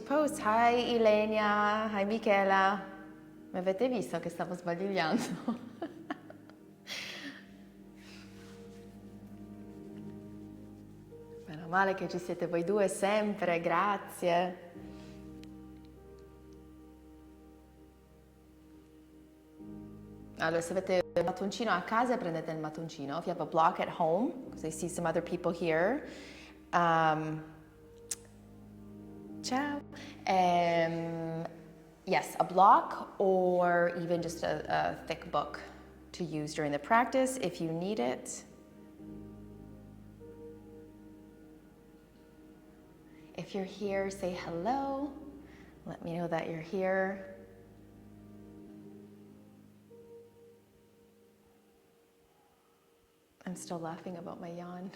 pose. Hi Ilenia, hi Michela. Mi avete visto che stavo sbadigliando? Meno male che ci siete voi due sempre, grazie. Allora, se avete il mattoncino a casa, prendete il mattoncino. If you have a block at home, because I see some other people here. Ciao. Yes, a block or even just a thick book to use during the practice if you need it. If you're here, say hello. Let me know that you're here. I'm still laughing about my yawn.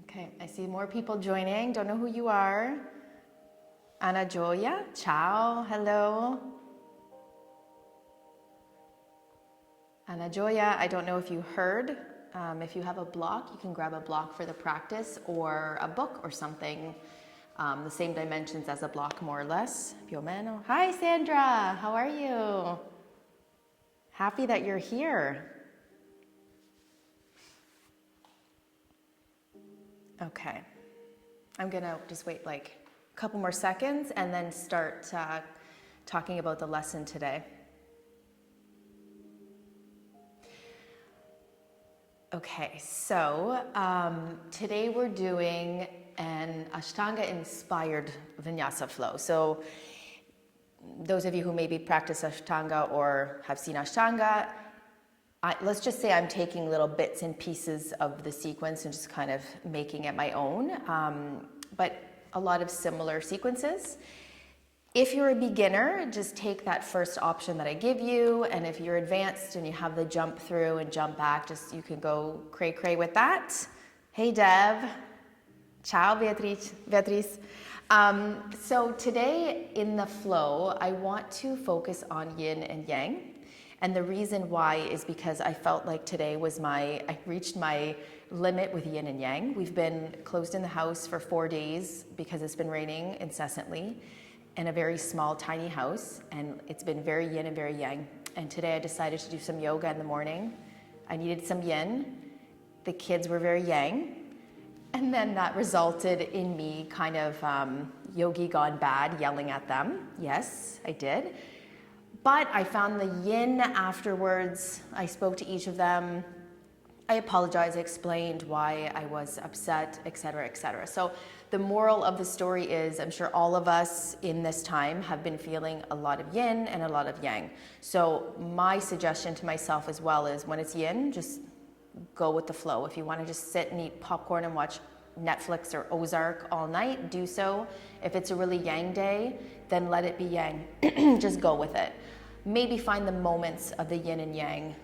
Okay, I see more people joining. Don't know who you are. Anna Gioia, ciao, hello. Anna Gioia, I don't know if you heard. If you have a block, you can grab a block for the practice or a book or something, the same dimensions as a block, more or less. Più o meno. Hi, Sandra. How are you? Happy that you're here. Okay. I'm going to just wait like a couple more seconds and then start talking about the lesson today. Okay, so today we're doing an Ashtanga-inspired Vinyasa flow. So those of you who maybe practice Ashtanga or have seen Ashtanga, let's just say I'm taking little bits and pieces of the sequence and just kind of making it my own, but a lot of similar sequences. If you're a beginner, just take that first option that I give you, and if you're advanced and you have the jump through and jump back, just you can go cray-cray with that. Hey Deb. Ciao Beatrice. So today in the flow, I want to focus on yin and yang. And the reason why is because I felt like today was I reached my limit with yin and yang. We've been closed in the house for 4 days because it's been raining incessantly in a very small, tiny house, and it's been very yin and very yang. And today I decided to do some yoga in the morning. I needed some yin. The kids were very yang. And then that resulted in me kind of yogi gone bad, yelling at them. Yes, I did. But I found the yin afterwards. I spoke to each of them. I apologized, I explained why I was upset, etc., etc. So the moral of the story is, I'm sure all of us in this time have been feeling a lot of yin and a lot of yang. So my suggestion to myself as well is when it's yin, just go with the flow. If you want to just sit and eat popcorn and watch Netflix or Ozark all night, do so. If it's a really yang day, then let it be yang. Just go with it. Maybe find the moments of the yin and yang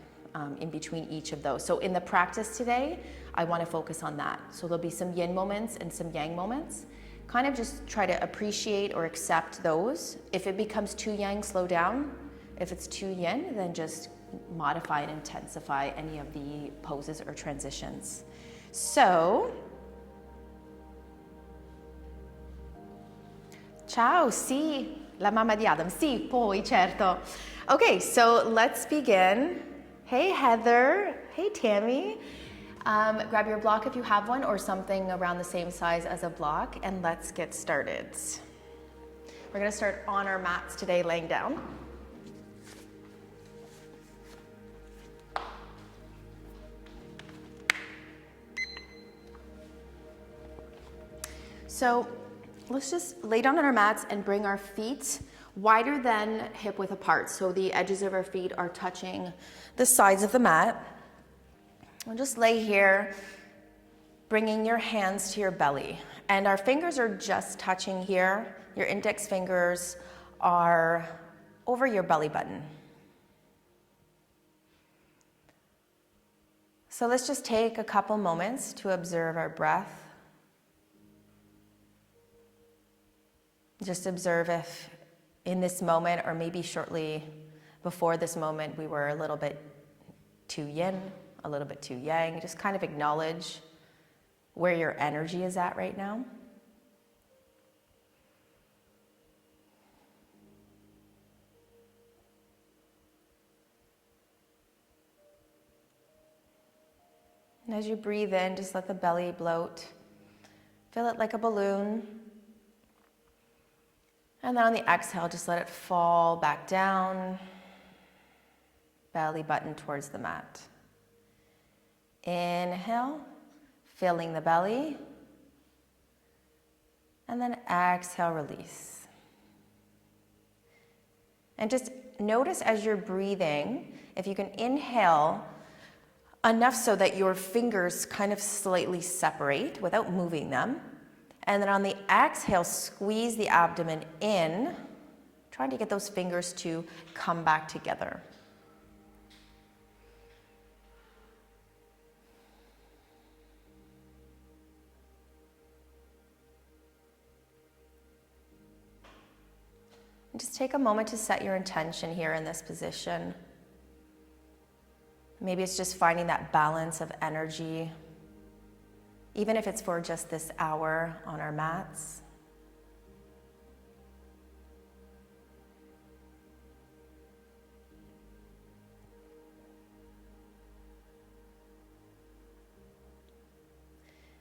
in between each of those. So in the practice today, I want to focus on that. So there'll be some yin moments and some yang moments. Kind of just try to appreciate or accept those. If it becomes too yang, slow down. If it's too yin, then just modify and intensify any of the poses or transitions. So, ciao, sì, la mamma di Adam, sì, poi, certo. Okay, so let's begin. Hey Heather, hey Tammy. Grab your block if you have one or something around the same size as a block, and let's get started. We're gonna start on our mats today, laying down. So let's just lay down on our mats and bring our feet wider than hip width apart. So the edges of our feet are touching the sides of the mat. We'll just lay here, bringing your hands to your belly. And our fingers are just touching here. Your index fingers are over your belly button. So let's just take a couple moments to observe our breath. Just observe if in this moment or maybe shortly Before this moment, we were a little bit too yin, a little bit too yang. Just kind of acknowledge where your energy is at right now. And as you breathe in, just let the belly bloat. Fill it like a balloon. And then on the exhale, just let it fall back down. Belly button towards the mat. Inhale, filling the belly. And then exhale, release. And just notice as you're breathing, if you can inhale enough so that your fingers kind of slightly separate without moving them. And then on the exhale, squeeze the abdomen in, trying to get those fingers to come back together. And just take a moment to set your intention here in this position. Maybe it's just finding that balance of energy, even if it's for just this hour on our mats.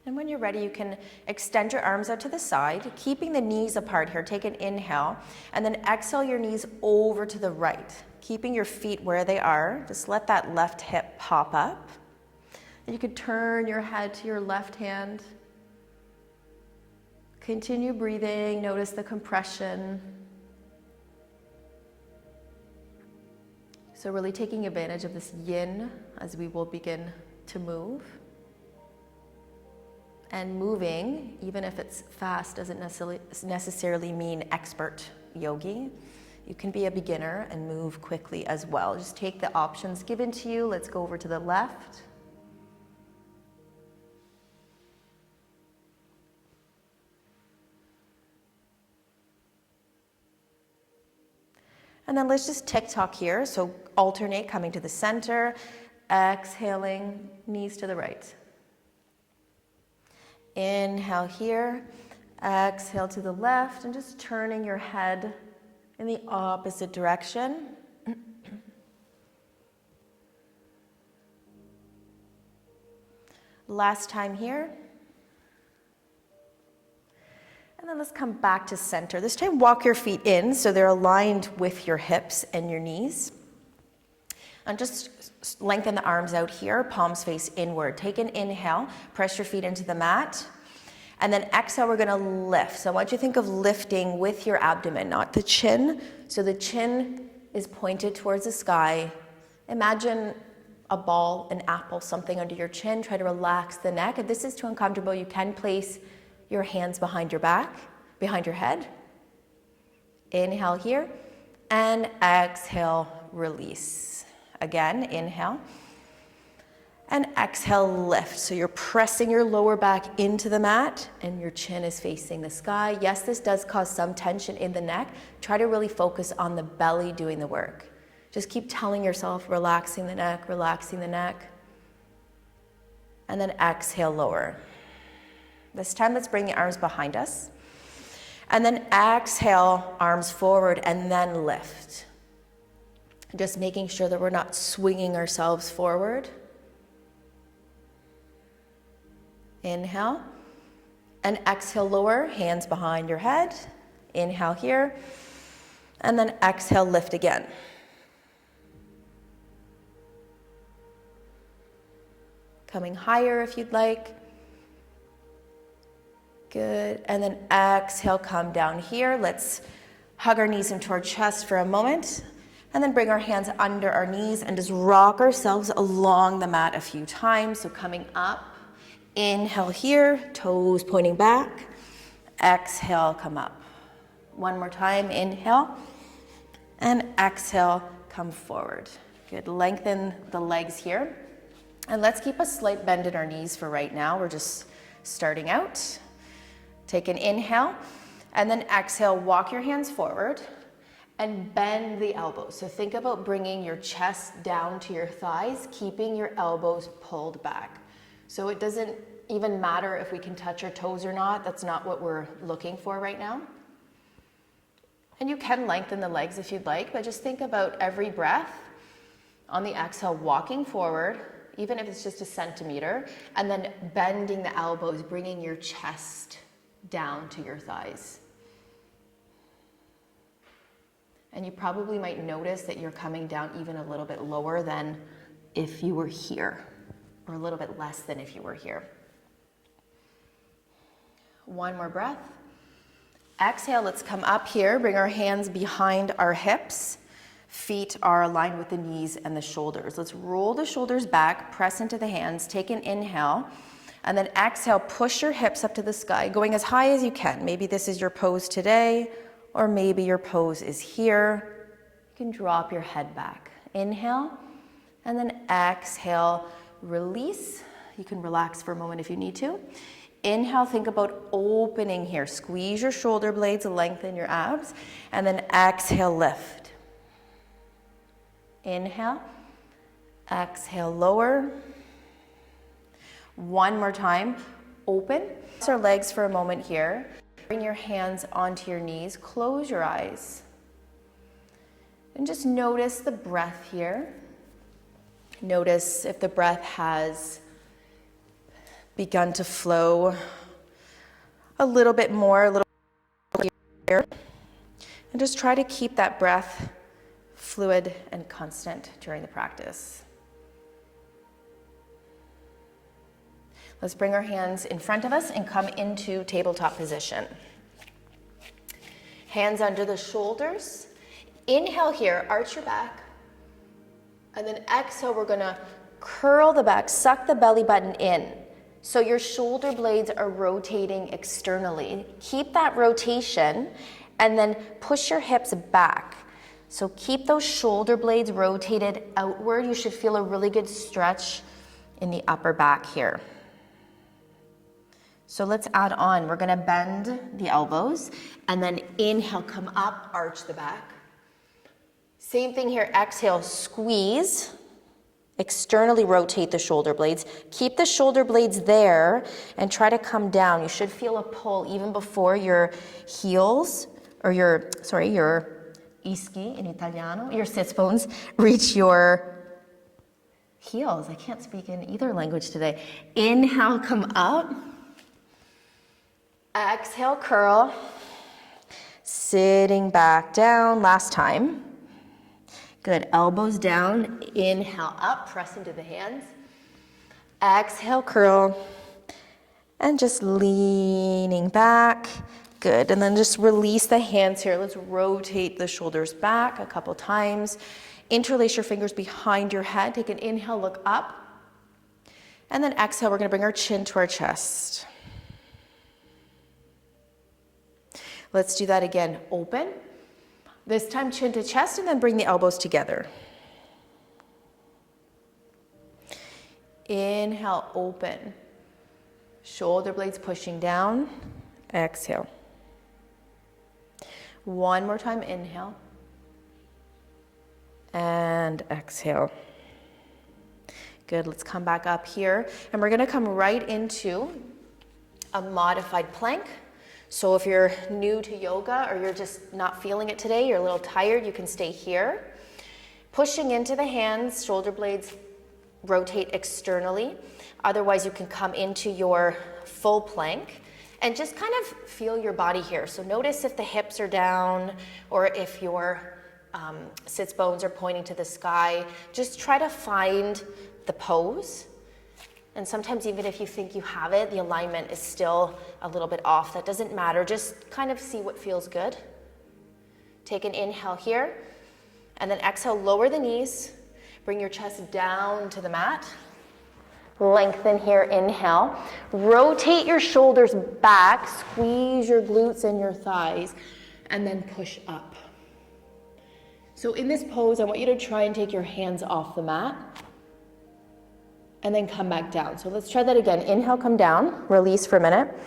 And when you're ready, you can extend your arms out to the side, keeping the knees apart here. Take an inhale, and then exhale your knees over to the right. Keeping your feet where they are, just let that left hip pop up. And you could turn your head to your left hand. Continue breathing, notice the compression. So really taking advantage of this yin as we will begin to move. And moving, even if it's fast, doesn't necessarily mean expert yogi. You can be a beginner and move quickly as well. Just take the options given to you. Let's go over to the left. And then let's just tick-tock here. So alternate coming to the center, exhaling, knees to the right. Inhale here, exhale to the left, and just turning your head in the opposite direction. Last time here. And then let's come back to center. This time walk your feet in so they're aligned with your hips and your knees. And just lengthen the arms out here, palms face inward. Take an inhale, press your feet into the mat. And then exhale, we're gonna lift. So I want you to think of lifting with your abdomen, not the chin. So the chin is pointed towards the sky. Imagine a ball, an apple, something under your chin. Try to relax the neck. If this is too uncomfortable, you can place your hands behind your back, behind your head. Inhale here, and exhale, release. Again, inhale. And exhale, lift. So you're pressing your lower back into the mat and your chin is facing the sky. Yes, this does cause some tension in the neck. Try to really focus on the belly doing the work. Just keep telling yourself, relaxing the neck, relaxing the neck. And then exhale, lower. This time, let's bring the arms behind us. And then exhale, arms forward, and then lift. Just making sure that we're not swinging ourselves forward. Inhale, and exhale, lower, hands behind your head. Inhale here, and then exhale, lift again. Coming higher if you'd like. Good, and then exhale, come down here. Let's hug our knees into our chest for a moment, and then bring our hands under our knees and just rock ourselves along the mat a few times. So coming up, inhale here, toes pointing back. Exhale, come up. One more time, inhale, and exhale, come forward. Good, lengthen the legs here. And let's keep a slight bend in our knees for right now. We're just starting out. Take an inhale, and then exhale, walk your hands forward. And bend the elbows. So think about bringing your chest down to your thighs, keeping your elbows pulled back. So it doesn't even matter if we can touch our toes or not. That's not what we're looking for right now. And you can lengthen the legs if you'd like, but just think about every breath on the exhale, walking forward, even if it's just a centimeter, and then bending the elbows, bringing your chest down to your thighs. And you probably might notice that you're coming down even a little bit lower than if you were here, or a little bit less than if you were here. One more breath. Exhale, let's come up here, bring our hands behind our hips. Feet are aligned with the knees and the shoulders. Let's roll the shoulders back, press into the hands, take an inhale, and then exhale, push your hips up to the sky, going as high as you can. Maybe this is your pose today, or maybe your pose is here. You can drop your head back. Inhale, and then exhale, release. You can relax for a moment if you need to. Inhale, think about opening here. Squeeze your shoulder blades, lengthen your abs, and then exhale, lift. Inhale, exhale, lower. One more time, open. Cross our legs for a moment here. Bring your hands onto your knees, close your eyes. And just notice the breath here. Notice if the breath has begun to flow a little bit more, a little bit here. And just try to keep that breath fluid and constant during the practice. Let's bring our hands in front of us and come into tabletop position. Hands under the shoulders. Inhale here, arch your back. And then exhale, we're gonna curl the back, suck the belly button in. So your shoulder blades are rotating externally. Keep that rotation and then push your hips back. So keep those shoulder blades rotated outward. You should feel a really good stretch in the upper back here. So let's add on. We're gonna bend the elbows and then inhale, come up, arch the back. Same thing here, exhale, squeeze. Externally rotate the shoulder blades. Keep the shoulder blades there and try to come down. You should feel a pull even before your heels, or your ischi in Italiano, your sits bones reach your heels. I can't speak in either language today. Inhale, come up. Exhale, curl. Sitting back down, last time. Good, elbows down, inhale up, press into the hands. Exhale, curl, and just leaning back. Good, and then just release the hands here. Let's rotate the shoulders back a couple times. Interlace your fingers behind your head. Take an inhale, look up. And then exhale, we're gonna bring our chin to our chest. Let's do that again, open. This time chin to chest and then bring the elbows together. Inhale, open. Shoulder blades pushing down. Exhale. One more time, inhale. And exhale. Good, let's come back up here. And we're gonna come right into a modified plank. So if you're new to yoga or you're just not feeling it today, you're a little tired, you can stay here. Pushing into the hands, shoulder blades rotate externally. Otherwise, you can come into your full plank and just kind of feel your body here. So notice if the hips are down or if your sits bones are pointing to the sky. Just try to find the pose. And sometimes even if you think you have it, the alignment is still a little bit off. That doesn't matter. Just kind of see what feels good. Take an inhale here. And then exhale, lower the knees. Bring your chest down to the mat. Lengthen here, inhale. Rotate your shoulders back. Squeeze your glutes and your thighs. And then push up. So in this pose, I want you to try and take your hands off the mat. And then come back down. So let's try that again. Inhale, come down, release for a minute.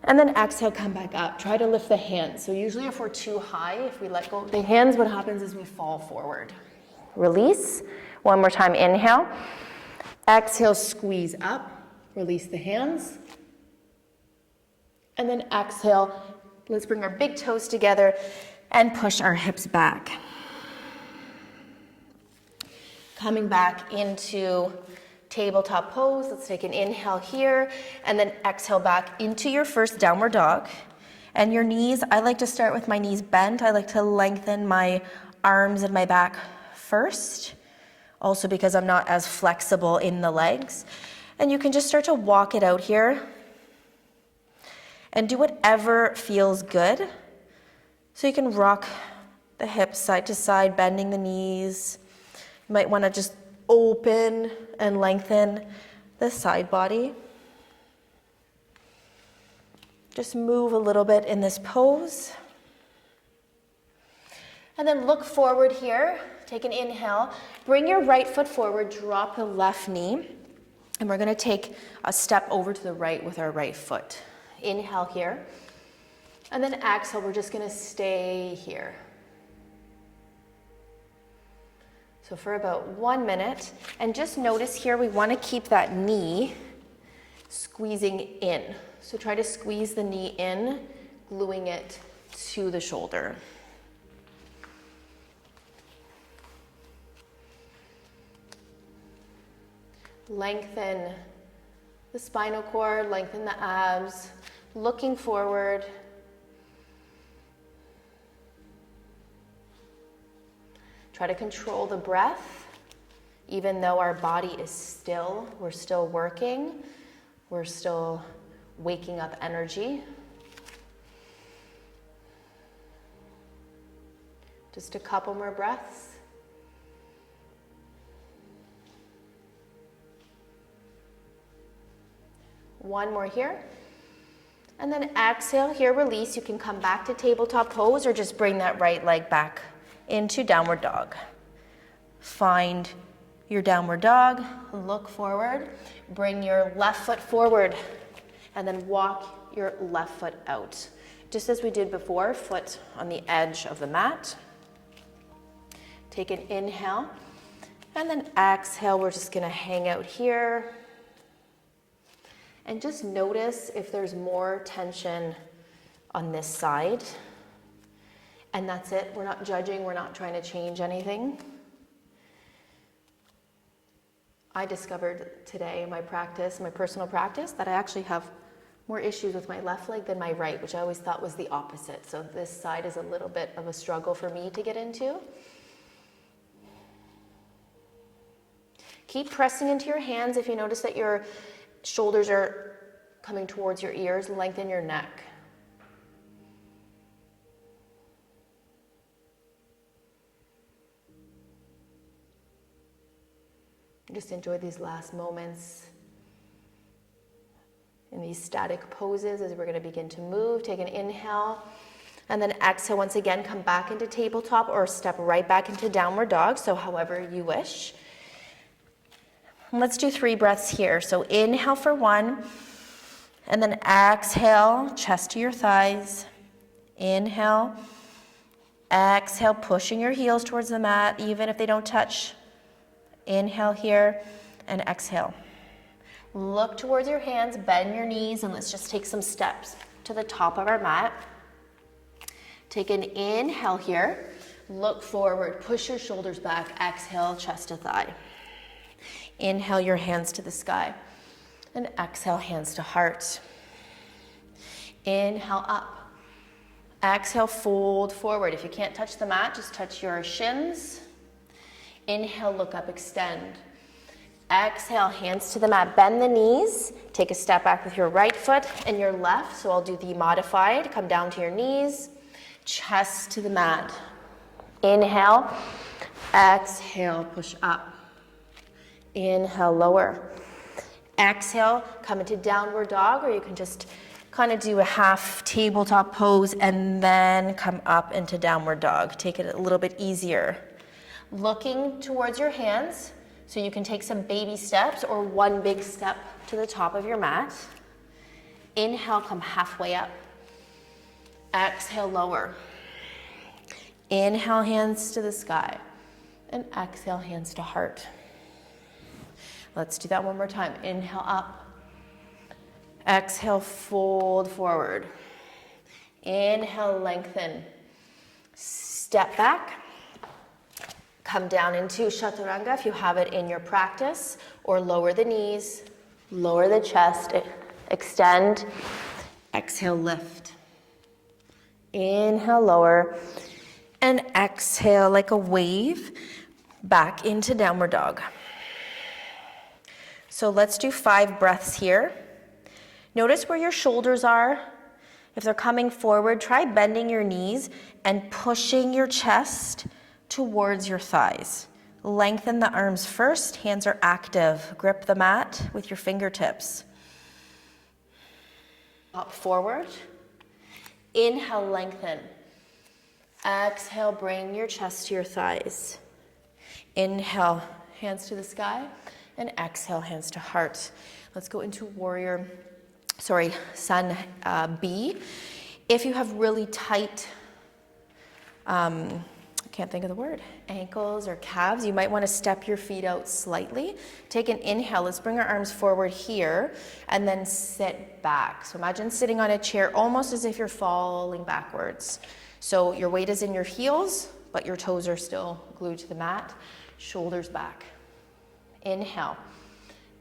And then exhale, come back up. Try to lift the hands. So usually if we're too high, if we let go of the hands, what happens is we fall forward. Release. One more time, inhale. Exhale, squeeze up. Release the hands. And then exhale, let's bring our big toes together and push our hips back. Coming back into tabletop pose. Let's take an inhale here and then exhale back into your first downward dog. And your knees, I like to start with my knees bent. I like to lengthen my arms and my back first, also because I'm not as flexible in the legs. And you can just start to walk it out here and do whatever feels good. So you can rock the hips side to side, bending the knees. You might want to just open and lengthen the side body. Just move a little bit in this pose. And then look forward here. Take an inhale. Bring your right foot forward, drop the left knee. And we're going to take a step over to the right with our right foot. Inhale here. And then exhale, we're just going to stay here. So for about 1 minute, and just notice here, we want to keep that knee squeezing in. So try to squeeze the knee in, gluing it to the shoulder. Lengthen the spinal cord, lengthen the abs, looking forward. Try to control the breath, even though our body is still, we're still working, we're still waking up energy. Just a couple more breaths. One more here. And then exhale here, release. You can come back to tabletop pose or just bring that right leg back into downward dog. Find your downward dog, look forward, bring your left foot forward, and then walk your left foot out. Just as we did before, foot on the edge of the mat. Take an inhale, and then exhale, we're just gonna hang out here. And just notice if there's more tension on this side. And that's it. We're not judging. We're not trying to change anything. I discovered today in my practice, my personal practice, that I actually have more issues with my left leg than my right, which I always thought was the opposite. So this side is a little bit of a struggle for me to get into. Keep pressing into your hands. If you notice that your shoulders are coming towards your ears, lengthen your neck. Just enjoy these last moments in these static poses as we're going to begin to move. Take an inhale and then exhale. Once again, come back into tabletop or step right back into downward dog, so however you wish. And let's do 3 breaths here. So inhale for 1, and then exhale, chest to your thighs. Inhale, exhale, pushing your heels towards the mat, even if they don't touch. Inhale here, and exhale. Look towards your hands, bend your knees, and let's just take some steps to the top of our mat. Take an inhale here, look forward, push your shoulders back, exhale, chest to thigh. Inhale your hands to the sky, and exhale, hands to heart. Inhale up, exhale, fold forward. If you can't touch the mat, just touch your shins. Inhale, look up, extend. Exhale, hands to the mat, bend the knees. Take a step back with your right foot and your left. So I'll do the modified. Come down to your knees, chest to the mat. Inhale, exhale, push up. Inhale, lower. Exhale, come into downward dog, or you can just kind of do a half tabletop pose and then come up into downward dog. Take it a little bit easier. Looking towards your hands, so you can take some baby steps or one big step to the top of your mat. Inhale, come halfway up. Exhale, lower. Inhale, hands to the sky. And exhale, hands to heart. Let's do that one more time. Inhale, up. Exhale, fold forward. Inhale, lengthen. Step back. Come down into chaturanga if you have it in your practice, or lower the knees, lower the chest, extend. Exhale, lift. Inhale, lower. And exhale like a wave back into downward dog. So let's do 5 breaths here. Notice where your shoulders are. If they're coming forward, try bending your knees and pushing your chest towards your thighs. Lengthen the arms first. Hands are active. Grip the mat with your fingertips. Up forward. Inhale, lengthen. Exhale, bring your chest to your thighs. Inhale, hands to the sky. And exhale, hands to heart. Let's go into Sun B. If you have really tight, can't think of the word, ankles or calves, you might want to step your feet out slightly. Take an inhale. Let's bring our arms forward here and then sit back. So imagine sitting on a chair almost as if you're falling backwards. So your weight is in your heels, but your toes are still glued to the mat. Shoulders back. Inhale.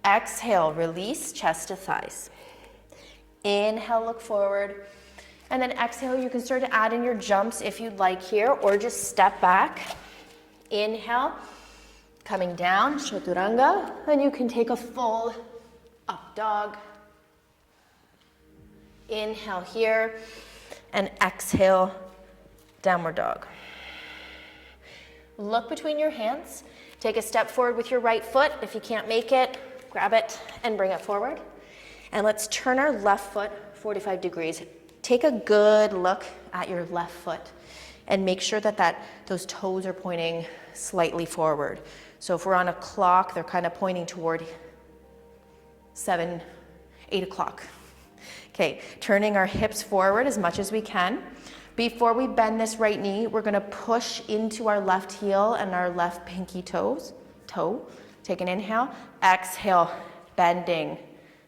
Exhale, release, chest to thighs. Inhale, look forward. And then exhale, you can start to add in your jumps if you'd like here, or just step back. Inhale, coming down, chaturanga. Then you can take a full up dog. Inhale here, and exhale, downward dog. Look between your hands. Take a step forward with your right foot. If you can't make it, grab it and bring it forward. And let's turn our left foot 45 degrees. Take a good look at your left foot and make sure that those toes are pointing slightly forward. So if we're on a clock, they're kind of pointing toward 8 o'clock. Okay, turning our hips forward as much as we can. Before we bend this right knee, we're gonna push into our left heel and our left pinky toe. Take an inhale, exhale, bending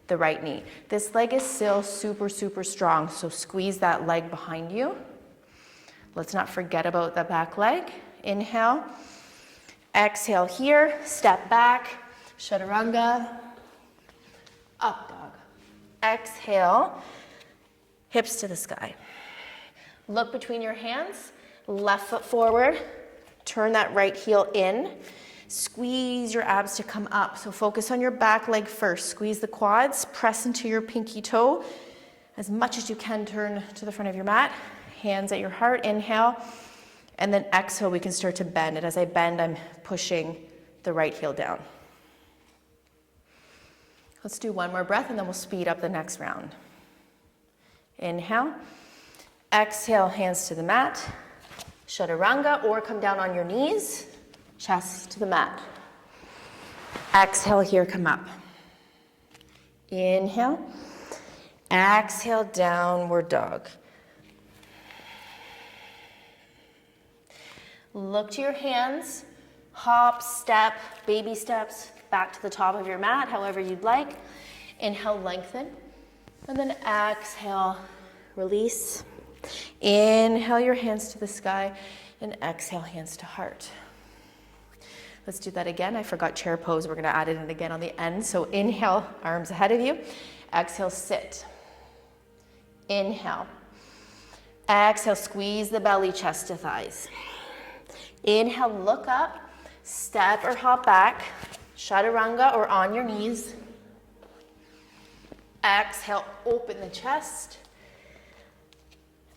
the right knee. This leg is still super, super strong, so squeeze that leg behind you. Let's not forget about the back leg. Inhale, exhale here, step back, chaturanga, up dog. Exhale, hips to the sky. Look between your hands, left foot forward, turn that right heel in, squeeze your abs to come up. So focus on your back leg first. Squeeze the quads, press into your pinky toe. As much as you can, turn to the front of your mat. Hands at your heart, inhale. And then exhale, we can start to bend. And as I bend, I'm pushing the right heel down. Let's do one more breath and then we'll speed up the next round. Inhale. Exhale, hands to the mat. Chaturanga, or come down on your knees. Chest to the mat. Exhale here, come up. Inhale. Exhale, downward dog. Look to your hands. Hop, step, baby steps back to the top of your mat, however you'd like. Inhale, lengthen. And then exhale, release. Inhale your hands to the sky and exhale, hands to heart. Let's do that again. I forgot chair pose. We're going to add it in again on the end. So inhale, arms ahead of you. Exhale, sit. Inhale. Exhale, squeeze the belly, chest to thighs. Inhale, look up, step or hop back, chaturanga or on your knees. Exhale, open the chest.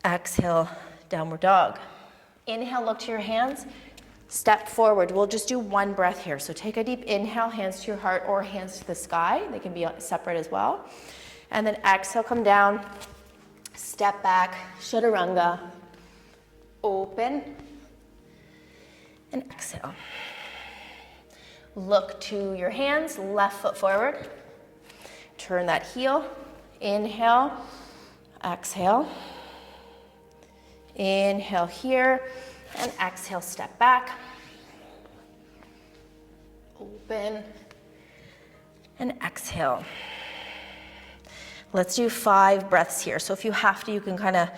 Exhale, downward dog. Inhale, look to your hands. Step forward. We'll just do one breath here. So take a deep inhale, hands to your heart or hands to the sky. They can be separate as well. And then exhale, come down. Step back, chaturanga. Open. And exhale. Look to your hands, left foot forward. Turn that heel. Inhale, exhale. Inhale here, and exhale, step back. Open, and exhale. Let's do 5 breaths here. So if you have to, you can kind of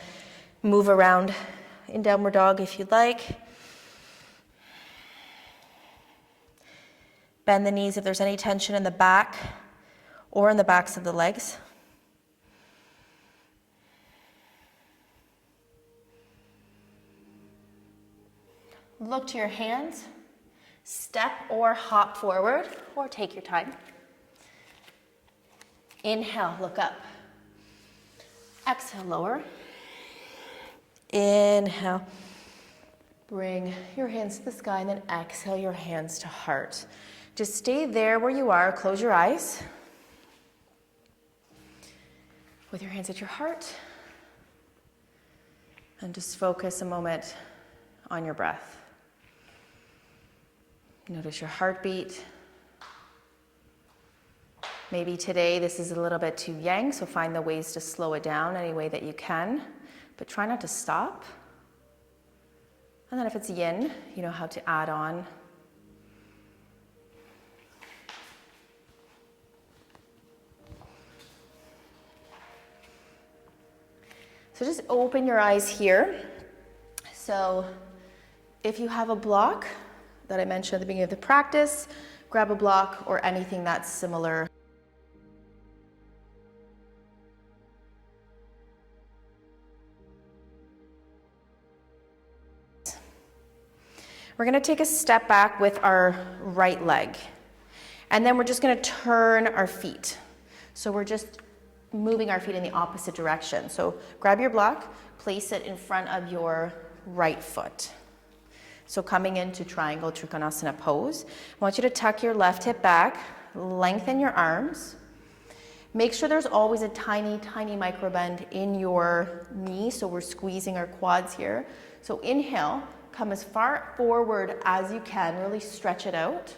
move around in downward dog if you'd like. Bend the knees if there's any tension in the back or in the backs of the legs. Look to your hands. Step or hop forward, or take your time. Inhale, look up. Exhale, lower. Inhale. Bring your hands to the sky, and then exhale your hands to heart. Just stay there where you are. Close your eyes. With your hands at your heart. And just focus a moment on your breath. Notice your heartbeat. Maybe today this is a little bit too yang, so find the ways to slow it down any way that you can, but try not to stop. And then if it's yin, you know how to add on. So just open your eyes here. So if you have a block that I mentioned at the beginning of the practice, grab a block or anything that's similar. We're going to take a step back with our right leg, and then we're just going to turn our feet. So we're just moving our feet in the opposite direction. So grab your block, place it in front of your right foot. So coming into triangle Trikonasana pose, I want you to tuck your left hip back, lengthen your arms. Make sure there's always a tiny, tiny micro bend in your knee, so we're squeezing our quads here. So inhale, come as far forward as you can, really stretch it out.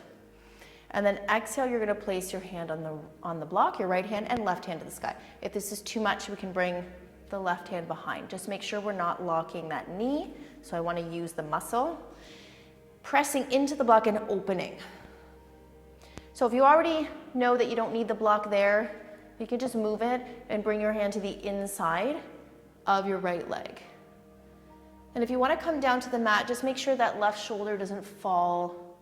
And then exhale, you're gonna place your hand on the block, your right hand and left hand to the sky. If this is too much, we can bring the left hand behind. Just make sure we're not locking that knee. So I wanna use the muscle. Pressing into the block and opening. So if you already know that you don't need the block there, you can just move it and bring your hand to the inside of your right leg. And if you want to come down to the mat, just make sure that left shoulder doesn't fall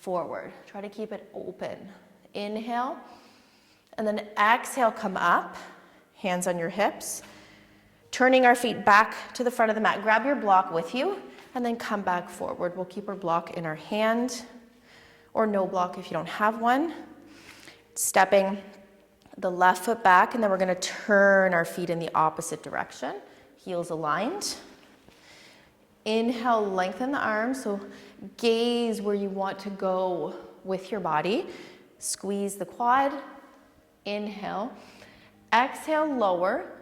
forward. Try to keep it open. Inhale, and then exhale, come up, hands on your hips, turning our feet back to the front of the mat. Grab your block with you, and then come back forward. We'll keep our block in our hand, or no block if you don't have one. Stepping the left foot back, and then we're gonna turn our feet in the opposite direction. Heels aligned. Inhale, lengthen the arms, so gaze where you want to go with your body. Squeeze the quad. Inhale. Exhale, lower.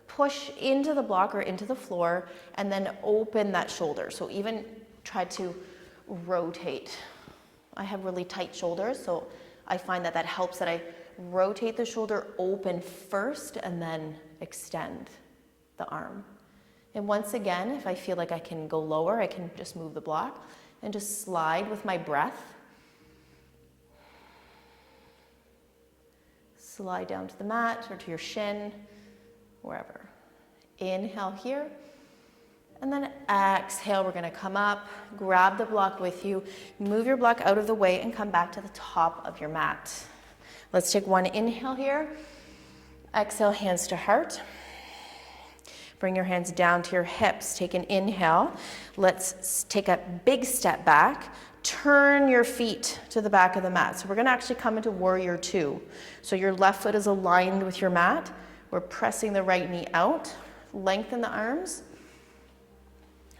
Push into the block or into the floor, and then open that shoulder. So even try to rotate. I have really tight shoulders, so I find that helps that I rotate the shoulder open first and then extend the arm. And once again, if I feel like I can go lower, I can just move the block and just slide with my breath. Slide down to the mat or to your shin, wherever. Inhale here, and then exhale, we're gonna come up, grab the block with you, move your block out of the way and come back to the top of your mat. Let's take one inhale here. Exhale, hands to heart. Bring your hands down to your hips. Take an inhale. Let's take a big step back. Turn your feet to the back of the mat. So we're gonna actually come into warrior two. So your left foot is aligned with your mat. We're pressing the right knee out. Lengthen the arms.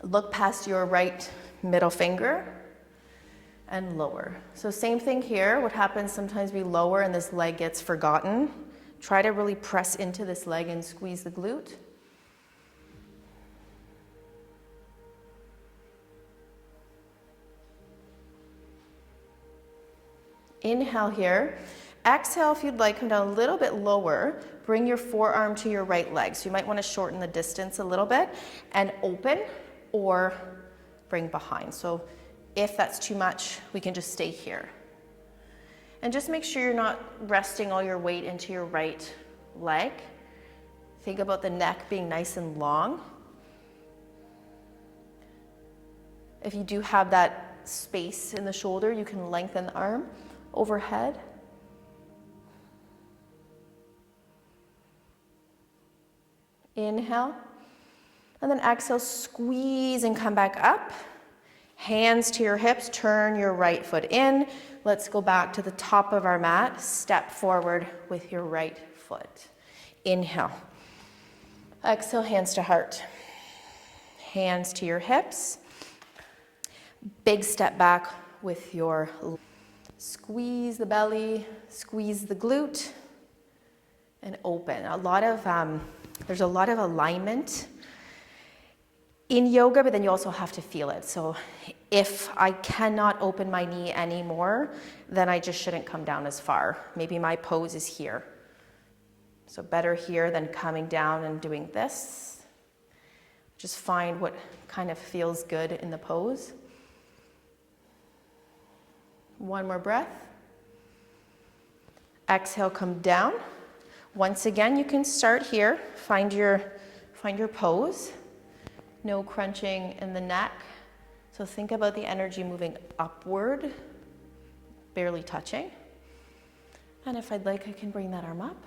Look past your right middle finger and lower. So same thing here. What happens sometimes we lower and this leg gets forgotten. Try to really press into this leg and squeeze the glute. Inhale here. Exhale, if you'd like, come down a little bit lower. Bring your forearm to your right leg. So you might want to shorten the distance a little bit and open or bring behind. So if that's too much, we can just stay here. And just make sure you're not resting all your weight into your right leg. Think about the neck being nice and long. If you do have that space in the shoulder, you can lengthen the arm overhead. Inhale. And then exhale, squeeze and come back up. Hands to your hips, turn your right foot in. Let's go back to the top of our mat. Step forward with your right foot. Inhale. Exhale, hands to heart. Hands to your hips. Big step back with your, squeeze the belly, squeeze the glute, and open. There's a lot of alignment in yoga, but then you also have to feel it. So if I cannot open my knee anymore, then I just shouldn't come down as far. Maybe my pose is here. So better here than coming down and doing this. Just find what kind of feels good in the pose. One more breath. Exhale, come down. Once again, you can start here. Find your pose. No crunching in the neck. So think about the energy moving upward, barely touching. And if I'd like, I can bring that arm up.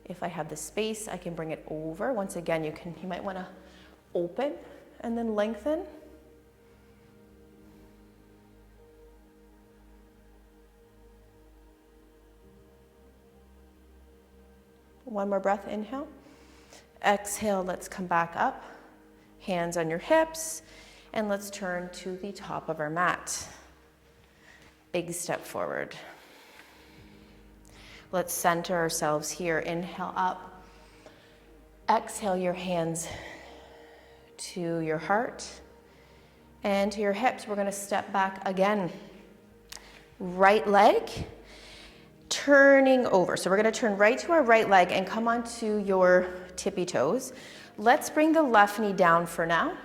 If I have the space, I can bring it over. Once again, you might want to open and then lengthen. One more breath, inhale. Exhale, let's come back up. Hands on your hips, and let's turn to the top of our mat. Big step forward. Let's center ourselves here. Inhale up. Exhale your hands to your heart and to your hips. We're going to step back again. Right leg turning over. So we're going to turn right to our right leg and come onto your tippy toes. Let's bring the left knee down for now.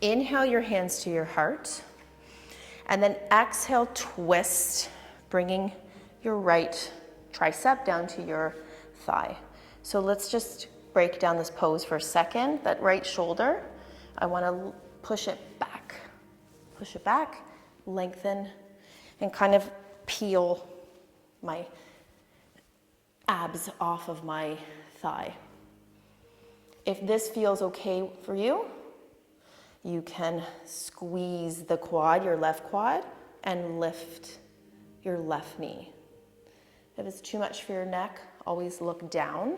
Inhale your hands to your heart. And then exhale, twist, bringing your right tricep down to your thigh. So let's just break down this pose for a second. That right shoulder, I want to push it back, lengthen, and kind of peel my abs off of my thigh. If this feels okay for you, you can squeeze the quad, your left quad, and lift your left knee. If it's too much for your neck, always look down.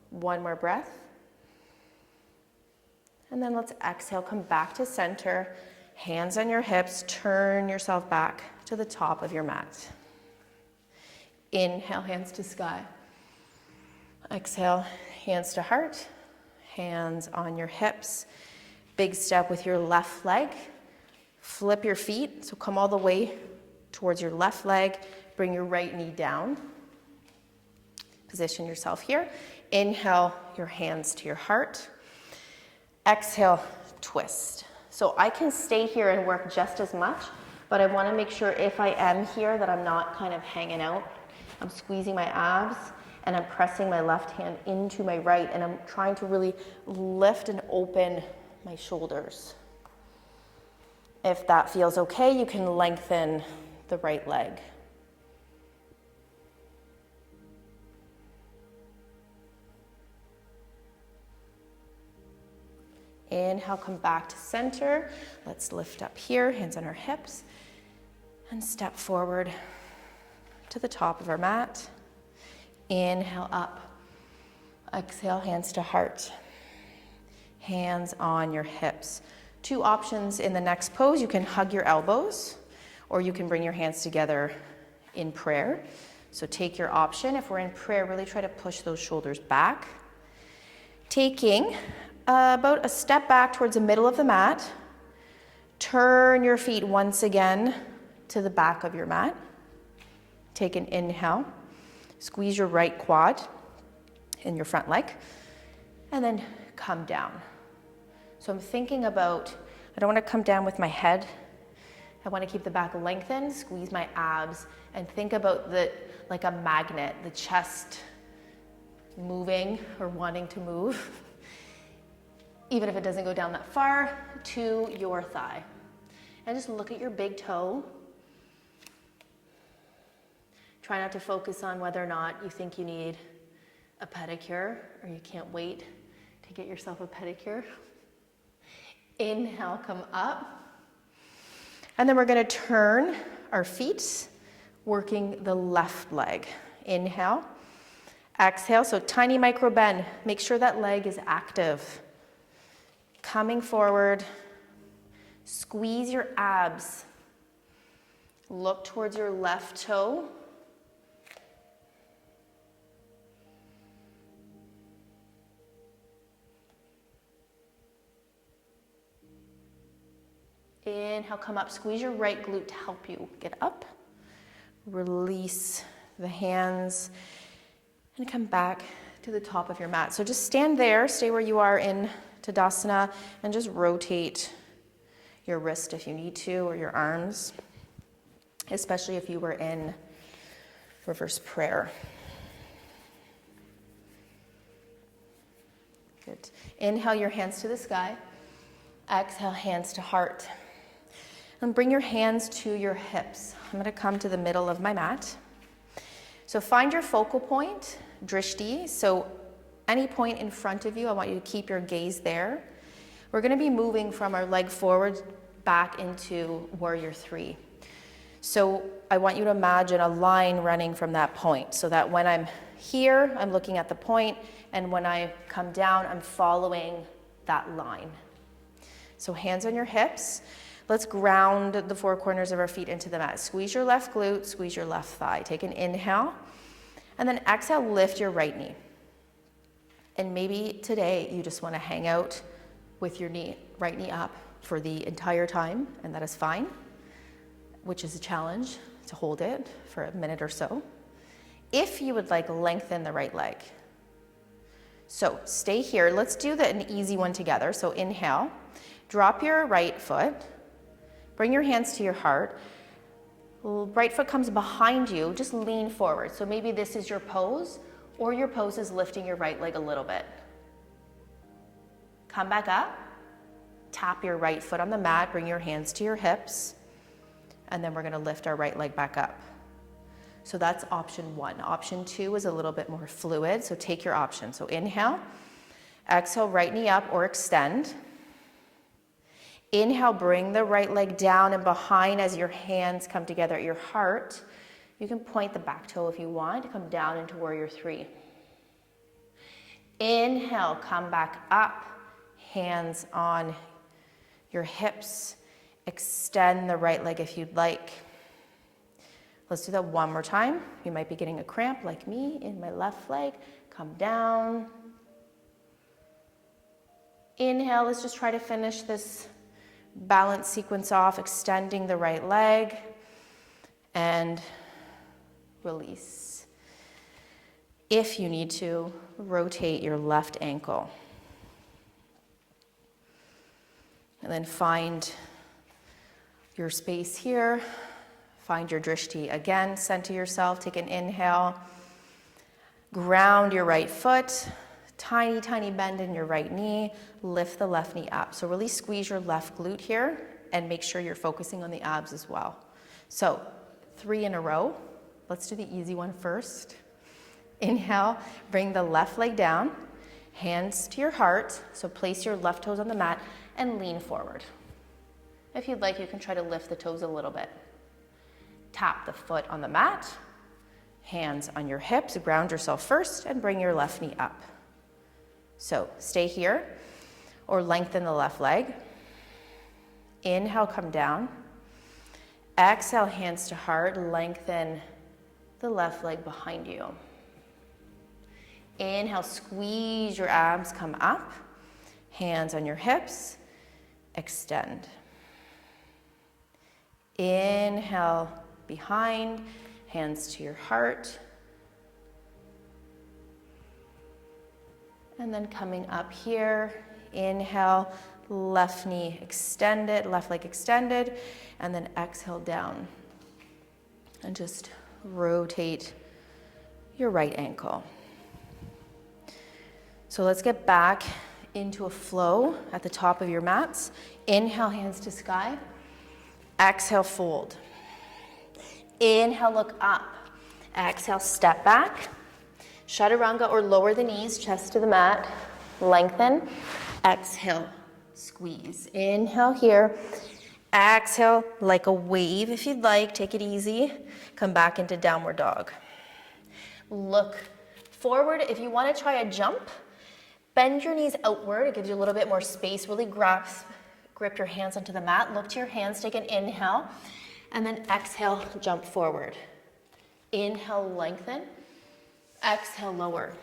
One more breath. And then let's exhale, come back to center. Hands on your hips, turn yourself back to the top of your mat. Inhale, hands to sky. Exhale, hands to heart, hands on your hips. Big step with your left leg. Flip your feet, so come all the way towards your left leg. Bring your right knee down. Position yourself here. Inhale, your hands to your heart. Exhale, twist. So I can stay here and work just as much, but I want to make sure if I am here that I'm not kind of hanging out. I'm squeezing my abs and I'm pressing my left hand into my right, and I'm trying to really lift and open my shoulders. If that feels okay, you can lengthen the right leg. Inhale, come back to center. Let's lift up here, hands on our hips, and step forward to the top of our mat. Inhale up. Exhale, hands to heart. Hands on your hips. Two options in the next pose. You can hug your elbows, or you can bring your hands together in prayer. So take your option. If we're in prayer, really try to push those shoulders back. Taking about a step back towards the middle of the mat, Turn your feet once again to the back of your mat. Take an inhale. Squeeze your right quad in your front leg. And then come down. So I'm thinking about, I don't want to come down with my head. I want to keep the back lengthened, squeeze my abs, and think about the, like a magnet, the chest moving or wanting to move, even if it doesn't go down that far, to your thigh. And just look at your big toe. Try not to focus on whether or not you think you need a pedicure or you can't wait to get yourself a pedicure. Inhale, come up. And then we're going to turn our feet, working the left leg. Inhale. Exhale, so tiny micro bend. Make sure that leg is active. Coming forward. Squeeze your abs. Look towards your left toe. Inhale, come up. Squeeze your right glute to help you get up. Release the hands and come back to the top of your mat. So just stand there, stay where you are in Tadasana, and just rotate your wrist if you need to, or your arms, especially if you were in reverse prayer. Good. Inhale your hands to the sky. Exhale, hands to heart. And bring your hands to your hips. I'm going to come to the middle of my mat. So find your focal point, drishti. So any point in front of you, I want you to keep your gaze there. We're going to be moving from our leg forward back into warrior three. So I want you to imagine a line running from that point, so that when I'm here, I'm looking at the point, and when I come down, I'm following that line. So hands on your hips. Let's ground the four corners of our feet into the mat. Squeeze your left glute, squeeze your left thigh. Take an inhale, and then exhale, lift your right knee. And maybe today you just want to hang out with your right knee up for the entire time, and that is fine, which is a challenge to hold it for a minute or so. If you would like, lengthen the right leg. So stay here. Let's do an easy one together. So inhale, drop your right foot. Bring your hands to your heart. Right foot comes behind you, just lean forward. So maybe this is your pose, or your pose is lifting your right leg a little bit. Come back up, tap your right foot on the mat, bring your hands to your hips, and then we're gonna lift our right leg back up. So that's option one. Option two is a little bit more fluid, so take your option. So inhale, exhale, right knee up or extend. Inhale, bring the right leg down and behind as your hands come together at your heart. You can point the back toe if you want to come down into warrior three. Inhale, come back up, hands on your hips. Extend the right leg if you'd like. Let's do that one more time. You might be getting a cramp like me in my left leg. Come down. Inhale, let's just try to finish this balance sequence off, extending the right leg, and release. If you need to, rotate your left ankle. And then find your space here. Find your drishti again, center yourself, take an inhale. Ground your right foot. Tiny, tiny bend in your right knee. Lift the left knee up. So really squeeze your left glute here and make sure you're focusing on the abs as well. So 3 in a row. Let's do the easy one first. Inhale, bring the left leg down, hands to your heart. So place your left toes on the mat and lean forward. If you'd like, you can try to lift the toes a little bit. Tap the foot on the mat, hands on your hips, ground yourself first, and bring your left knee up. So stay here or lengthen the left leg. Inhale, come down. Exhale, hands to heart, lengthen the left leg behind you. Inhale, squeeze your abs, come up. Hands on your hips, extend. Inhale behind, hands to your heart. And then coming up here, inhale, left knee extended, left leg extended, and then exhale down. And just rotate your right ankle. So let's get back into a flow at the top of your mats. Inhale, hands to sky. Exhale, fold. Inhale, look up. Exhale, step back. Chaturanga or lower the knees, chest to the mat. Lengthen. Exhale, squeeze. Inhale here. Exhale like a wave if you'd like. Take it easy. Come back into downward dog. Look forward. If you want to try a jump, bend your knees outward. It gives you a little bit more space. Really grip your hands onto the mat. Look to your hands. Take an inhale. And then exhale, jump forward. Inhale, lengthen. Exhale, lower.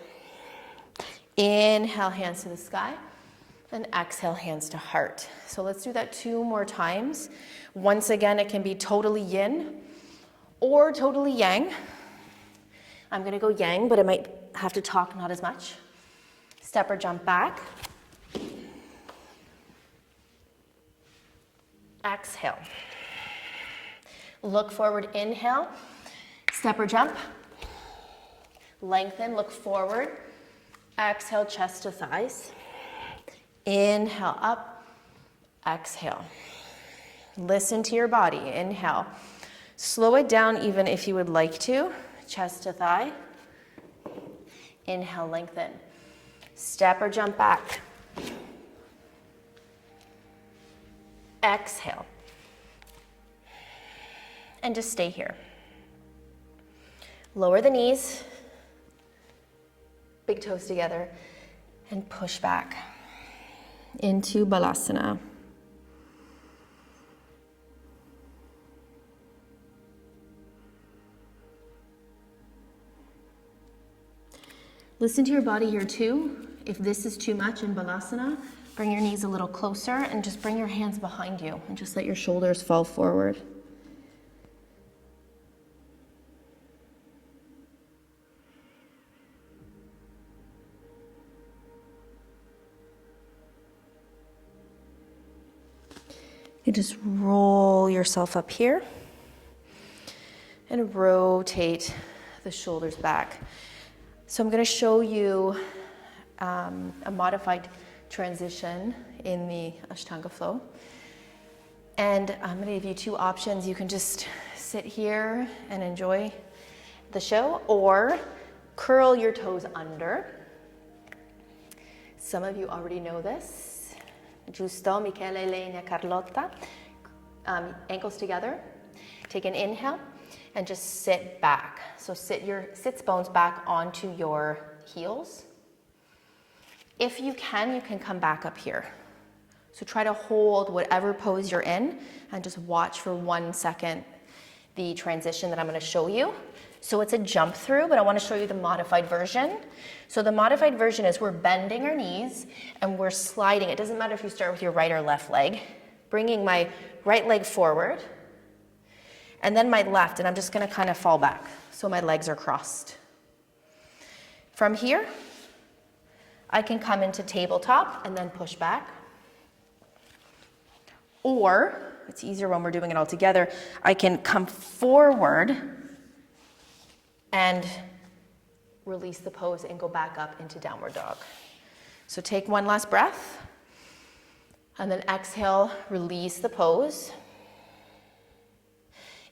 Inhale, hands to the sky. And exhale, hands to heart. So let's do that 2 more times. Once again, it can be totally yin or totally yang. I'm going to go yang, but I might have to talk not as much. Step or jump back. Exhale. Look forward, inhale. Step or jump. Lengthen, look forward. Exhale, chest to thighs. Inhale, up. Exhale. Listen to your body. Inhale. Slow it down even if you would like to. Chest to thigh. Inhale, lengthen. Step or jump back. Exhale. And just stay here. Lower the knees. Big toes together. And push back into Balasana. Listen to your body here too. If this is too much in Balasana, bring your knees a little closer and just bring your hands behind you and just let your shoulders fall forward. You just roll yourself up here and rotate the shoulders back. So I'm going to show you a modified transition in the Ashtanga flow. And I'm going to give you 2 options. You can just sit here and enjoy the show, or curl your toes under. Some of you already know this. Giusto, Michele, Elena, Carlotta. Ankles together. Take an inhale and just sit back. So sit your sits bones back onto your heels. If you can come back up here. So try to hold whatever pose you're in and just watch for 1 second the transition that I'm going to show you. So it's a jump through, but I want to show you the modified version. So the modified version is we're bending our knees and we're sliding. It doesn't matter if you start with your right or left leg. Bringing my right leg forward and then my left, and I'm just going to kind of fall back. So my legs are crossed. From here, I can come into tabletop and then push back. Or, it's easier when we're doing it all together, I can come forward and release the pose and go back up into downward dog. So take 1 last breath. And then exhale, release the pose.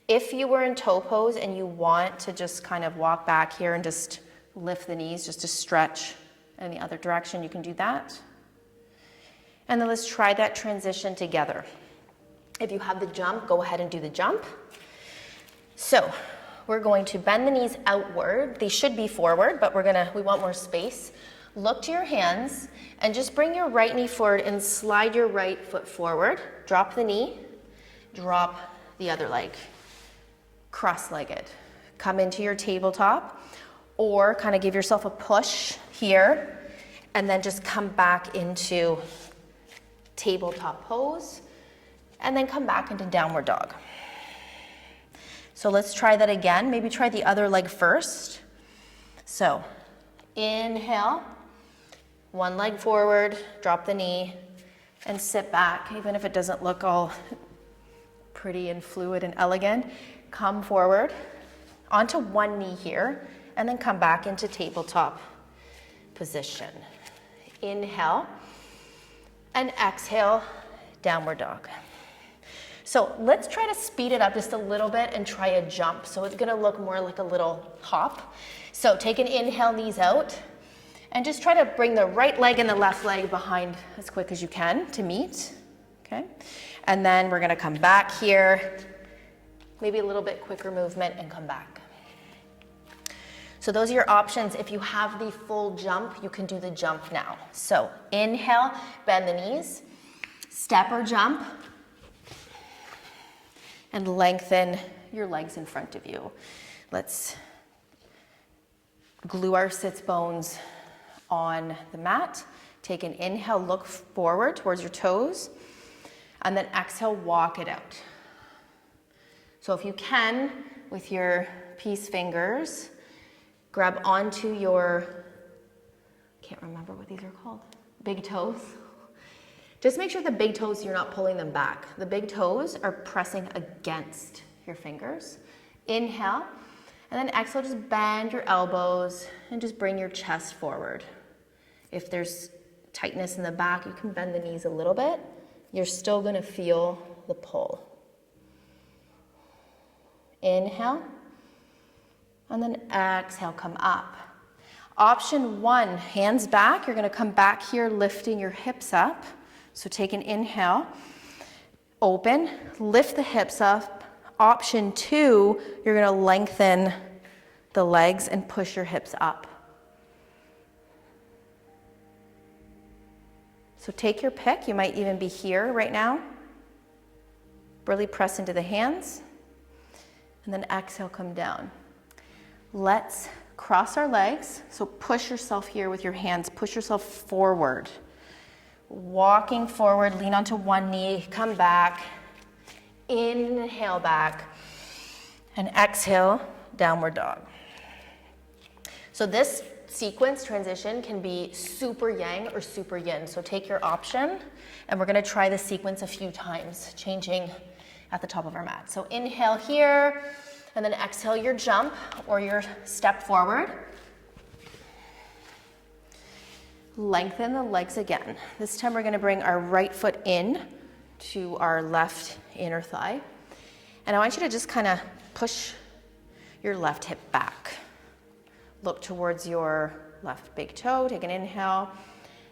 If you were in toe pose and you want to just kind of walk back here and just lift the knees just to stretch in the other direction, you can do that. And then let's try that transition together. If you have the jump, go ahead and do the jump. So we're going to bend the knees outward. They should be forward, but we want more space. Look to your hands and just bring your right knee forward and slide your right foot forward. Drop the knee, drop the other leg. Cross-legged. Come into your tabletop or kind of give yourself a push here and then just come back into tabletop pose and then come back into downward dog. So let's try that again. Maybe try the other leg first. So inhale, one leg forward, drop the knee, and sit back, even if it doesn't look all pretty and fluid and elegant. Come forward onto one knee here, and then come back into tabletop position. Inhale, and exhale, downward dog. So let's try to speed it up just a little bit and try a jump. So it's gonna look more like a little hop. So take an inhale, knees out, and just try to bring the right leg and the left leg behind as quick as you can to meet, okay? And then we're gonna come back here, maybe a little bit quicker movement and come back. So those are your options. If you have the full jump, you can do the jump now. So inhale, bend the knees, step or jump, and lengthen your legs in front of you. Let's glue our sits bones on the mat. Take an inhale, look forward towards your toes, and then exhale, walk it out. So if you can, with your peace fingers, grab onto your, can't remember what these are called, big toes. Just make sure the big toes, you're not pulling them back. The big toes are pressing against your fingers. Inhale, and then exhale, just bend your elbows and just bring your chest forward. If there's tightness in the back, you can bend the knees a little bit. You're still gonna feel the pull. Inhale, and then exhale, come up. Option one, hands back. You're gonna come back here, lifting your hips up. So take an inhale, open, lift the hips up. Option two, you're gonna lengthen the legs and push your hips up. So take your pick. You might even be here right now. Really press into the hands. And then exhale, come down. Let's cross our legs. So push yourself here with your hands. Push yourself forward. Walking forward, lean onto one knee, come back. Inhale back. And exhale, downward dog. So this sequence transition can be super yang or super yin. So take your option, and we're gonna try this sequence a few times, changing at the top of our mat. So inhale here, and then exhale your jump or your step forward. Lengthen the legs again. This time we're gonna bring our right foot in to our left inner thigh. And I want you to just kind of push your left hip back. Look towards your left big toe, take an inhale,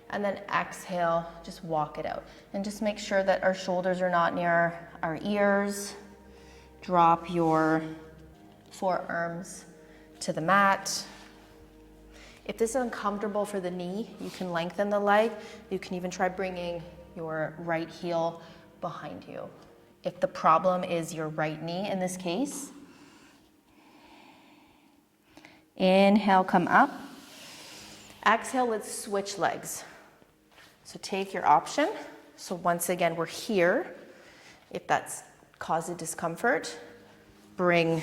and then exhale, just walk it out. And just make sure that our shoulders are not near our ears. Drop your forearms to the mat. If this is uncomfortable for the knee, you can lengthen the leg. You can even try bringing your right heel behind you. If the problem is your right knee in this case, inhale, come up. Exhale, let's switch legs. So take your option. So once again, we're here. If that's causing discomfort, bring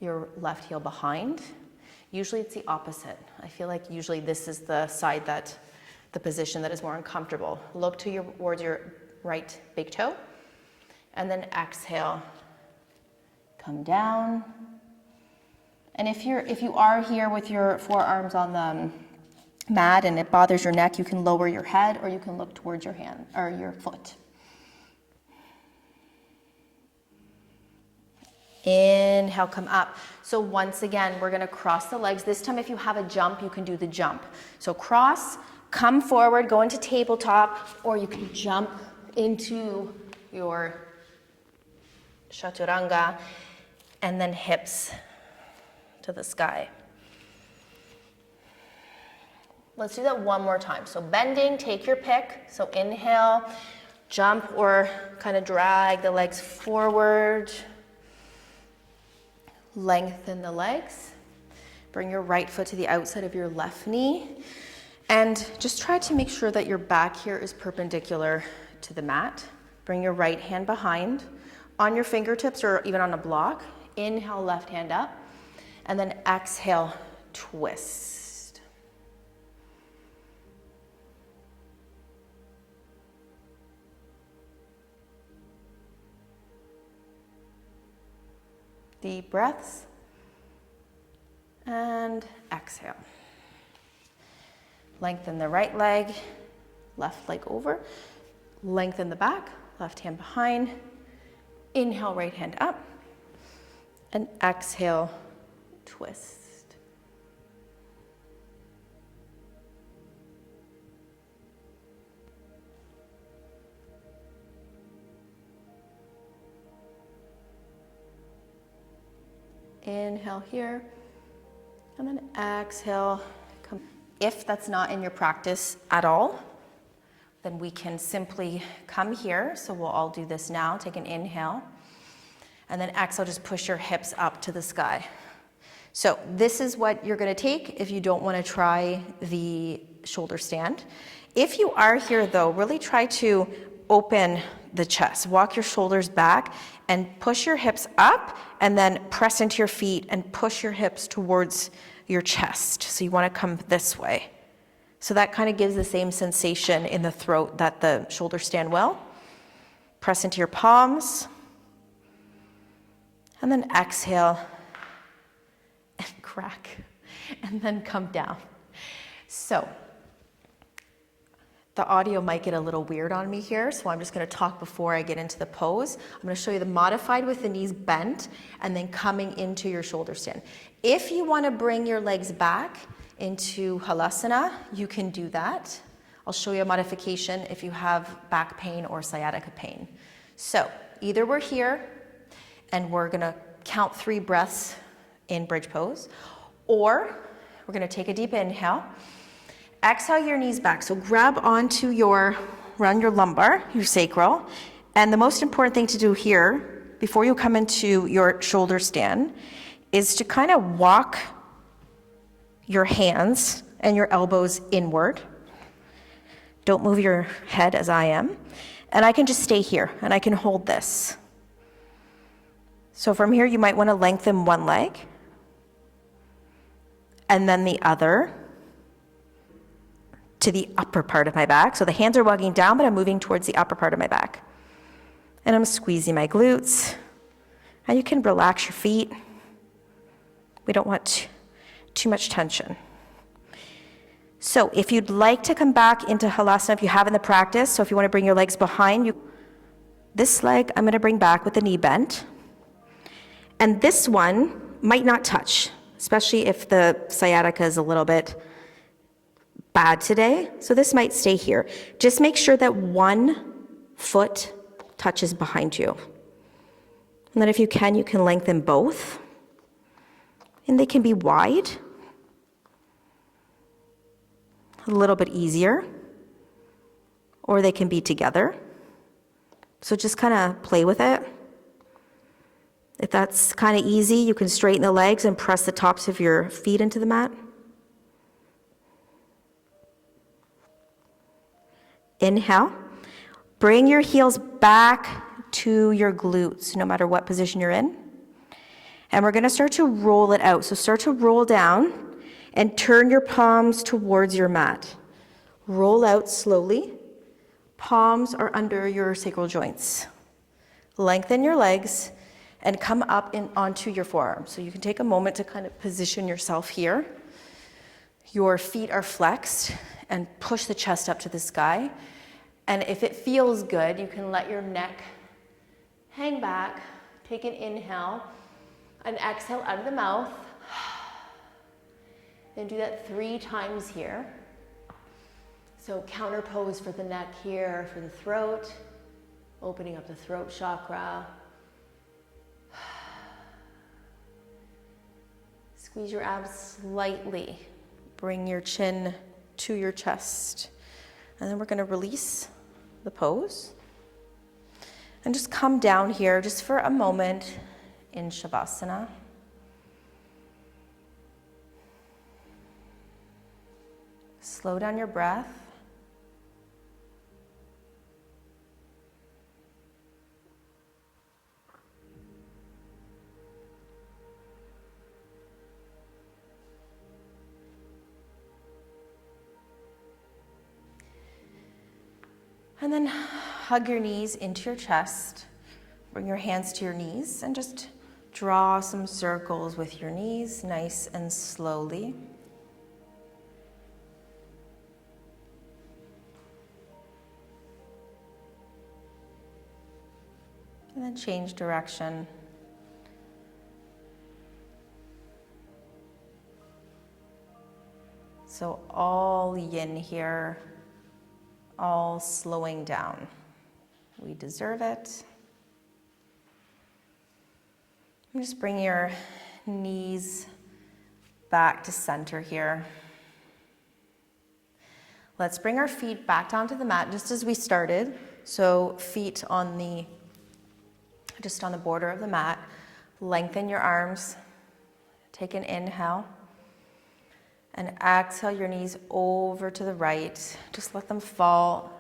your left heel behind. Usually it's the opposite. I feel like usually this is the side that, the position that is more uncomfortable. Look towards your right big toe, and then exhale, come down. And if you are here with your forearms on the mat and it bothers your neck, you can lower your head or you can look towards your hand or your foot. Inhale, come up. So once again, we're gonna cross the legs. This time, if you have a jump, you can do the jump. So cross, come forward, go into tabletop, or you can jump into your chaturanga, and then hips to the sky. Let's do that one more time. So bending, take your pick. So inhale, jump or kind of drag the legs forward. Lengthen the legs. Bring your right foot to the outside of your left knee. And just try to make sure that your back here is perpendicular to the mat. Bring your right hand behind. on your fingertips or even on a block. Inhale, left hand up, and then exhale, twist. Deep breaths, and exhale. Lengthen the right leg, left leg over, lengthen the back, left hand behind, inhale, right hand up, and exhale, twist. Inhale here, and then exhale. If that's not in your practice at all, then we can simply come here. So we'll all do this now. Take an inhale, and then exhale, just push your hips up to the sky. So this is what you're gonna take if you don't wanna try the shoulder stand. If you are here though, really try to open the chest. Walk your shoulders back and push your hips up, and then press into your feet and push your hips towards your chest. So you wanna come this way. So that kind of gives the same sensation in the throat that the shoulder stand will. Press into your palms, and then exhale and crack, and then come down. So the audio might get a little weird on me here, so I'm just gonna talk before I get into the pose. I'm gonna show you the modified with the knees bent and then coming into your shoulder stand. If you wanna bring your legs back into Balasana, you can do that. I'll show you a modification if you have back pain or sciatica pain. So either we're here and we're gonna count 3 breaths in bridge pose, or we're gonna take a deep inhale. Exhale your knees back. So grab onto around your lumbar, your sacral. And the most important thing to do here, before you come into your shoulder stand, is to kind of walk your hands and your elbows inward. Don't move your head as I am. And I can just stay here and I can hold this. So from here, you might want to lengthen one leg and then the other to the upper part of my back. So the hands are walking down, but I'm moving towards the upper part of my back. And I'm squeezing my glutes. And you can relax your feet. We don't want too much tension. So if you'd like to come back into Halasana, if you have in the practice, so if you want to bring your legs behind, this leg I'm going to bring back with the knee bent. And this one might not touch, especially if the sciatica is a little bit bad today. So this might stay here. Just make sure that one foot touches behind you. And then if you can lengthen both. And they can be wide. A little bit easier. Or they can be together. So just kind of play with it. If that's kind of easy, you can straighten the legs and press the tops of your feet into the mat. Inhale. Bring your heels back to your glutes, no matter what position you're in. And we're going to start to roll it out. So start to roll down and turn your palms towards your mat. Roll out slowly. Palms are under your sacral joints. Lengthen your legs and come up onto your forearms. So you can take a moment to kind of position yourself here. Your feet are flexed and push the chest up to the sky. And if it feels good, you can let your neck hang back. Take an inhale and exhale out of the mouth. Then do that 3 times here. So counter pose for the neck here, for the throat, opening up the throat chakra. Squeeze your abs slightly. Bring your chin to your chest. And then we're going to release the pose. And just come down here just for a moment in Shavasana. Slow down your breath. And then hug your knees into your chest. Bring your hands to your knees and just draw some circles with your knees, nice and slowly. And then change direction. So all yin here, all slowing down. We deserve it. And just bring your knees back to center here. Let's bring our feet back down to the mat just as we started. So feet on the, just on the border of the mat. Lengthen your arms. Take an inhale. And exhale your knees over to the right. Just let them fall.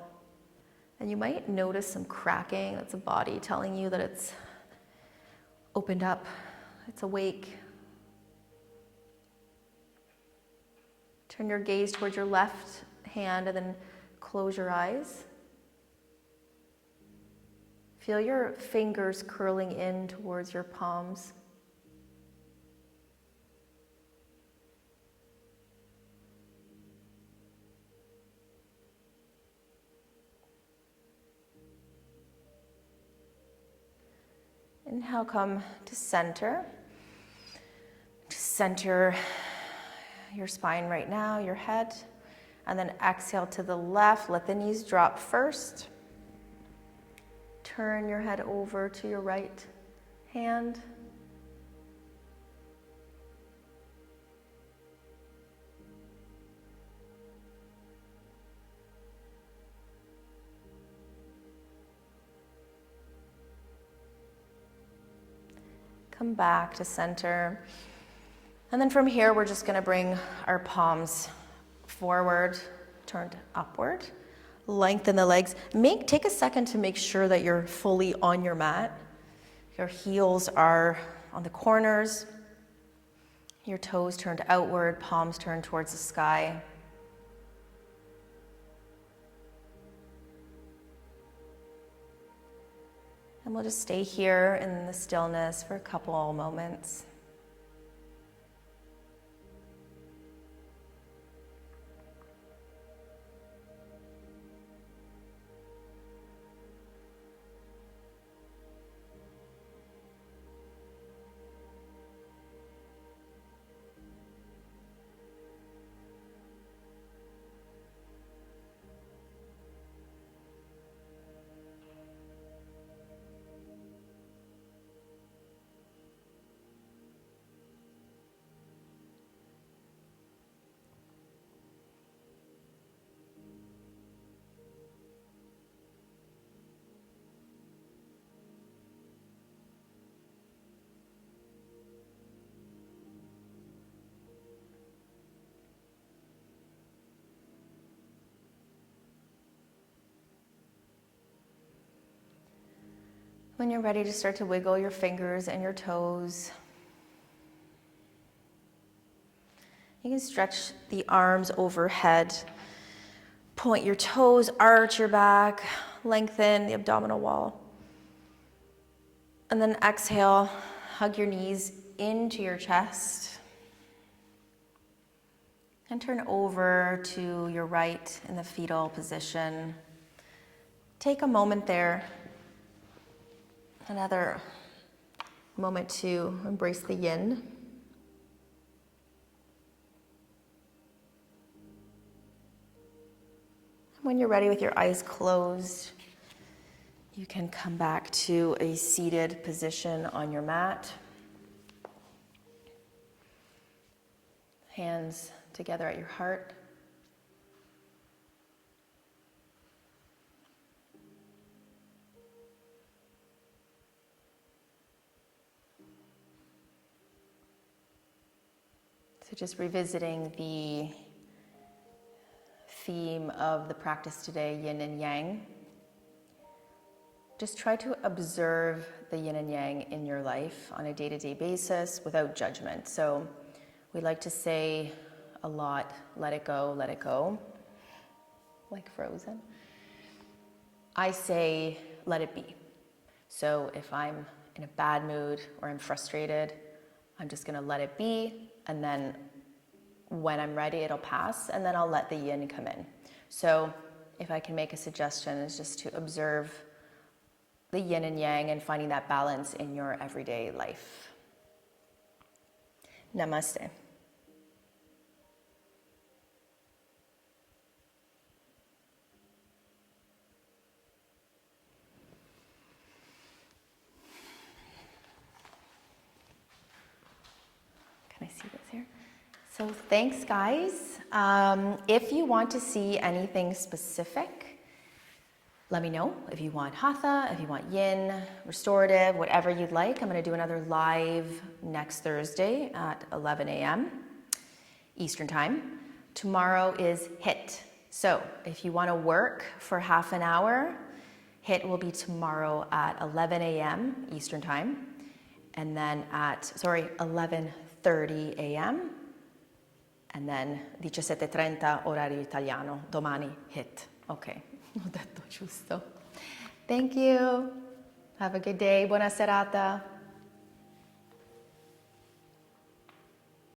And you might notice some cracking. That's the body telling you that it's opened up, it's awake. Turn your gaze towards your left hand and then close your eyes. Feel your fingers curling in towards your palms. Inhale, come to center. Just center your spine right now, your head. And then exhale to the left. Let the knees drop first. Turn your head over to your right hand. Come back to center. And then from here, we're just gonna bring our palms forward, turned upward. Lengthen the legs. Take a second to make sure that you're fully on your mat. Your heels are on the corners. Your toes turned outward, palms turned towards the sky. And we'll just stay here in the stillness for a couple moments. When you're ready to start to wiggle your fingers and your toes, you can stretch the arms overhead, point your toes, arch your back, lengthen the abdominal wall. And then exhale, hug your knees into your chest. And turn over to your right in the fetal position. Take a moment there. Another moment to embrace the yin. When you're ready with your eyes closed, you can come back to a seated position on your mat. Hands together at your heart. So just revisiting the theme of the practice today, yin and yang. Just try to observe the yin and yang in your life on a day-to-day basis without judgment. So we like to say a lot, let it go, like Frozen. I say, let it be. So if I'm in a bad mood or I'm frustrated, I'm just gonna let it be, and then when I'm ready, it'll pass, and then I'll let the yin come in. So if I can make a suggestion, is just to observe the yin and yang and finding that balance in your everyday life. Namaste. Can I see this here? So thanks, guys. If you want to see anything specific, let me know. If you want hatha, if you want yin, restorative, whatever you'd like. I'm going to do another live next Thursday at 11 a.m. Eastern Time. Tomorrow is HIIT. So if you want to work for half an hour, HIIT will be tomorrow at 11 a.m. Eastern Time. And then at, 11:30 a.m. And then 17:30 orario italiano. Domani HIIT. Ok, ho detto giusto. Thank you. Have a good day. Buona serata.